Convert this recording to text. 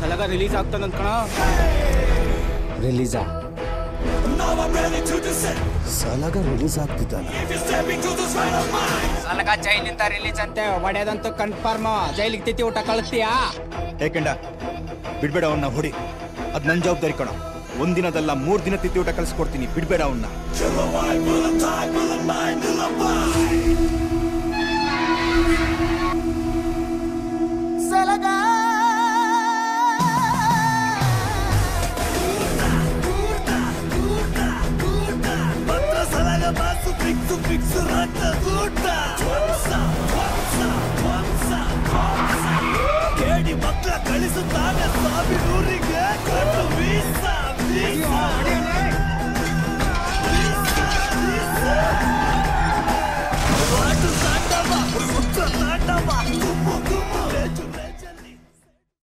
ಸಲಗ release ಆಗ್ತಾನಂತ ಕಣ. ರಿಲೀಸಾ? ಸಲಗ release ಆಗ್ತಿದ್ದಾನ? ಸಲಗ ಜೈಲಿಂದ release ಅಂತೆ. ಹೊಡೆಯದಂತೂ ಕನ್ಫರ್ಮ್. ಜೈಲಿಗೆ ತಿಥಿ ಊಟ ಕಳಿಸ್ತೀಯಾ? ಏಕೆಂಡ ಬಿಡ್ಬೇಡ ಅವನ್ನ. ಹೊಡಿ, ಅದ್ ನನ್ ಜವಾಬ್ದಾರಿ ಕಣ. ಒಂದಿನದಲ್ಲ 3 ದಿನ ತಿಥಿ ಊಟ ಕಳಿಸ್ಕೊಡ್ತೀನಿ. ಬಿಡ್ಬೇಡ ಅವನ್ನ. ಸಲಗ